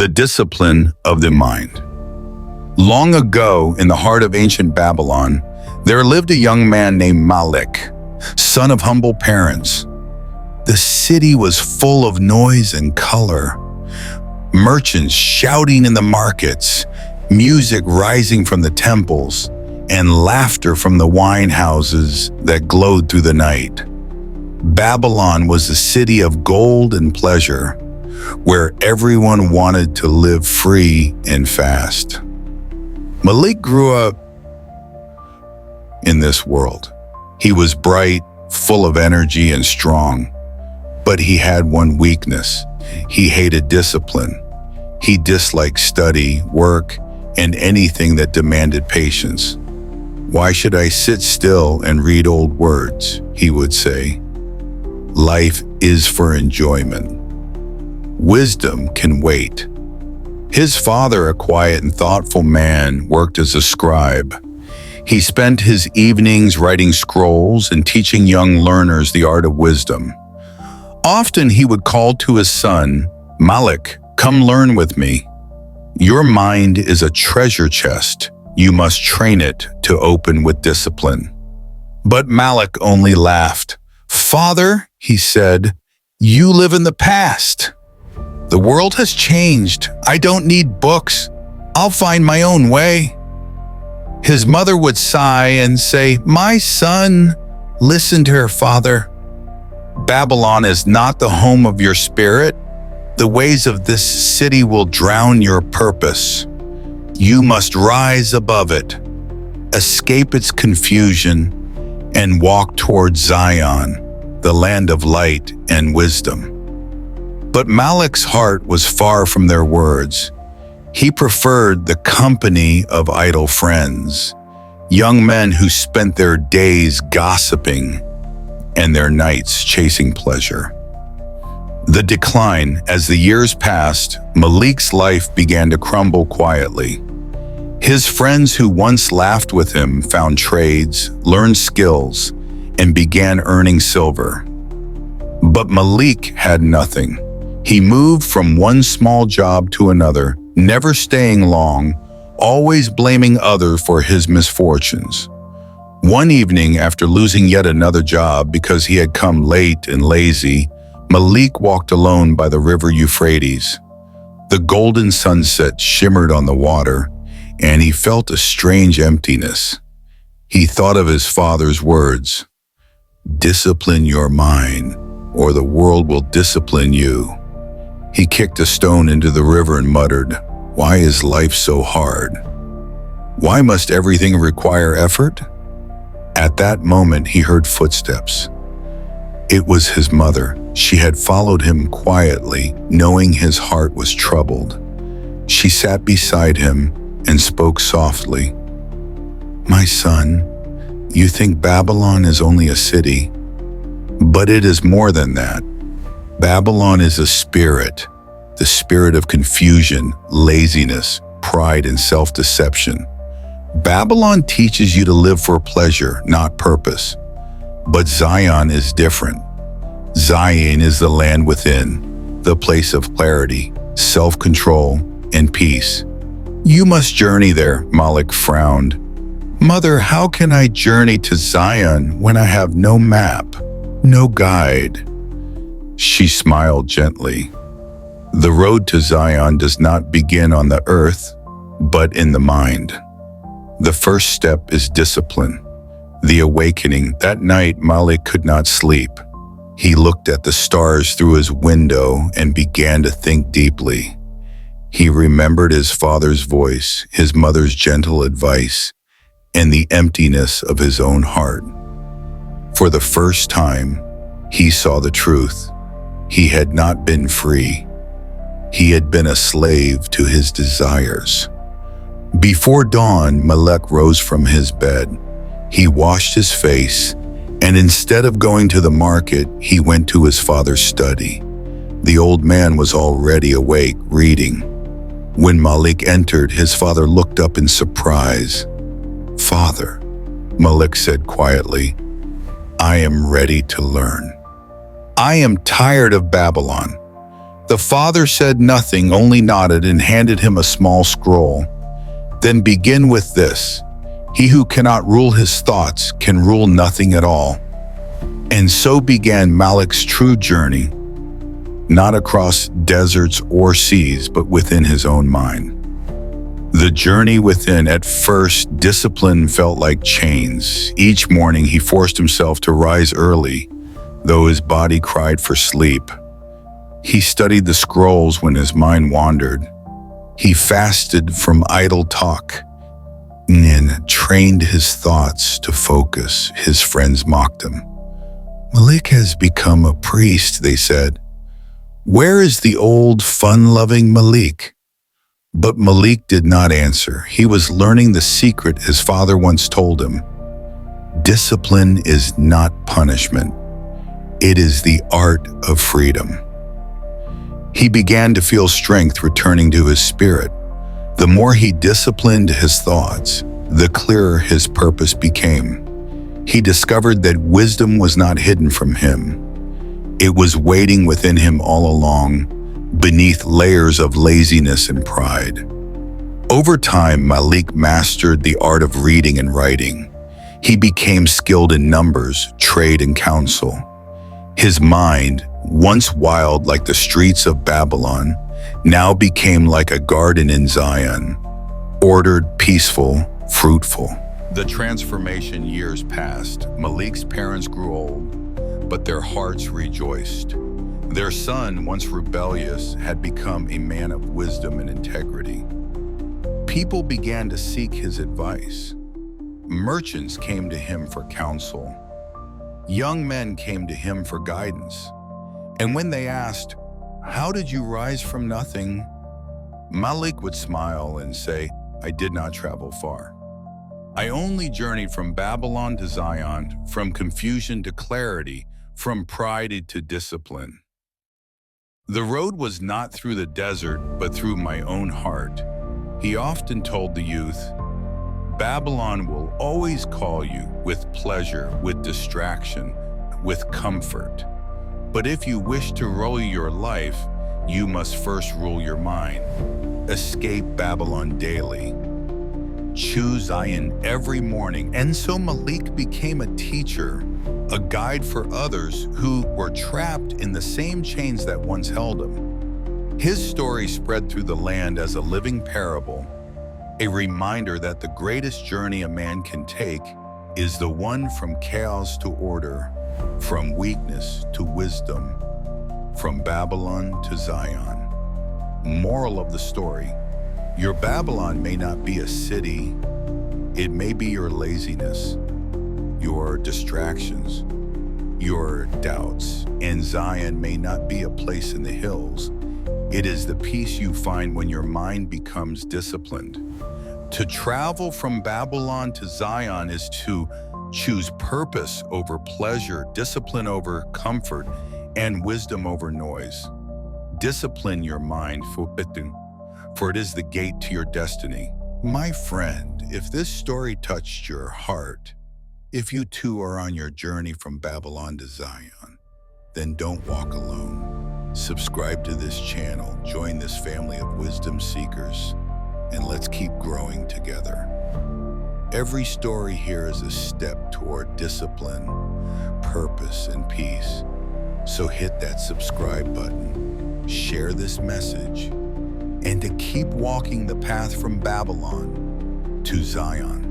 The discipline of the mind. Long ago, in the heart of ancient Babylon, there lived a young man named Malik, son of humble parents. The city was full of noise and color. Merchants shouting in the markets, music rising from the temples, and laughter from the wine houses that glowed through the night. Babylon was a city of gold and pleasure, where everyone wanted to live free and fast. Malik grew up in this world. He was bright, full of energy, and strong. But he had one weakness. He hated discipline. He disliked study, work, and anything that demanded patience. "Why should I sit still and read old words?" he would say. "Life is for enjoyment. Wisdom can wait." His father, a quiet and thoughtful man, worked as a scribe. He spent his evenings writing scrolls and teaching young learners the art of wisdom. Often he would call to his son, "Malik, come learn with me. Your mind is a treasure chest. You must train it to open with discipline." But Malik only laughed. "Father," he said, "you live in the past. The world has changed. I don't need books. I'll find my own way." His mother would sigh and say, "My son, listen to her father. Babylon is not the home of your spirit. The ways of this city will drown your purpose. You must rise above it, escape its confusion, and walk towards Zion, the land of light and wisdom." But Malik's heart was far from their words. He preferred the company of idle friends, young men who spent their days gossiping and their nights chasing pleasure. The decline. As the years passed, Malik's life began to crumble quietly. His friends who once laughed with him found trades, learned skills, and began earning silver. But Malik had nothing. He moved from one small job to another, never staying long, always blaming others for his misfortunes. One evening, after losing yet another job because he had come late and lazy, Malik walked alone by the river Euphrates. The golden sunset shimmered on the water, and he felt a strange emptiness. He thought of his father's words, "Discipline your mind, or the world will discipline you." He kicked a stone into the river and muttered, "Why is life so hard? Why must everything require effort?" At that moment, he heard footsteps. It was his mother. She had followed him quietly, knowing his heart was troubled. She sat beside him and spoke softly. "My son, you think Babylon is only a city, but it is more than that. Babylon is a spirit, the spirit of confusion, laziness, pride, and self-deception. Babylon teaches you to live for pleasure, not purpose. But Zion is different. Zion is the land within, the place of clarity, self-control, and peace. You must journey there," Malik frowned. "Mother, how can I journey to Zion when I have no map, no guide?" She smiled gently. "The road to Zion does not begin on the earth, but in the mind. The first step is discipline, the awakening." That night, Malik could not sleep. He looked at the stars through his window and began to think deeply. He remembered his father's voice, his mother's gentle advice, and the emptiness of his own heart. For the first time, he saw the truth. He had not been free. He had been a slave to his desires. Before dawn, Malik rose from his bed. He washed his face, and instead of going to the market, he went to his father's study. The old man was already awake, reading. When Malik entered, his father looked up in surprise. "Father," Malik said quietly, "I am ready to learn. I am tired of Babylon. The father said nothing, only nodded and handed him a small scroll. Then begin with this. He who cannot rule his thoughts can rule nothing at all. And so began Malik's true journey, not across deserts or seas, but within his own mind. The journey within. At first, discipline felt like chains. Each morning he forced himself to rise early, though his body cried for sleep. He studied the scrolls when his mind wandered. He fasted from idle talk and trained his thoughts to focus. His friends mocked him. Malik has become a priest, they said. Where is the old, fun-loving Malik? But Malik did not answer. He was learning the secret his father once told him. Discipline is not punishment. It is the art of freedom. He began to feel strength returning to his spirit. The more he disciplined his thoughts, the clearer his purpose became. He discovered that wisdom was not hidden from him. It was waiting within him all along, beneath layers of laziness and pride. Over time, Malik mastered the art of reading and writing. He became skilled in numbers, trade, and counsel. His mind, once wild like the streets of Babylon, now became like a garden in Zion, ordered, peaceful, fruitful. The transformation years passed. Malik's parents grew old, but their hearts rejoiced. Their son, once rebellious, had become a man of wisdom and integrity. People began to seek his advice. Merchants came to him for counsel. Young men came to him for guidance. And when they asked, "How did you rise from nothing?" Malik would smile and say, "I did not travel far. I only journeyed from Babylon to Zion, from confusion to clarity, from pride to discipline. The road was not through the desert, but through my own heart." He often told the youth, Babylon will always call you with pleasure, with distraction, with comfort. But if you wish to rule your life, you must first rule your mind. Escape Babylon daily. Choose Zion every morning. And so Malik became a teacher, a guide for others who were trapped in the same chains that once held him. His story spread through the land as a living parable, a reminder that the greatest journey a man can take is the one from chaos to order, from weakness to wisdom, from Babylon to Zion. Moral of the story: your Babylon may not be a city, it may be your laziness, your distractions, your doubts. And Zion may not be a place in the hills, it is the peace you find when your mind becomes disciplined. To travel from Babylon to Zion is to choose purpose over pleasure, discipline over comfort, and wisdom over noise. Discipline your mind, for it is the gate to your destiny. My friend, if this story touched your heart, if you too are on your journey from Babylon to Zion, then don't walk alone. Subscribe to this channel, join this family of wisdom seekers, and let's keep growing together. Every story here is a step toward discipline, purpose, and peace. So hit that subscribe button, share this message, and to keep walking the path from Babylon to Zion.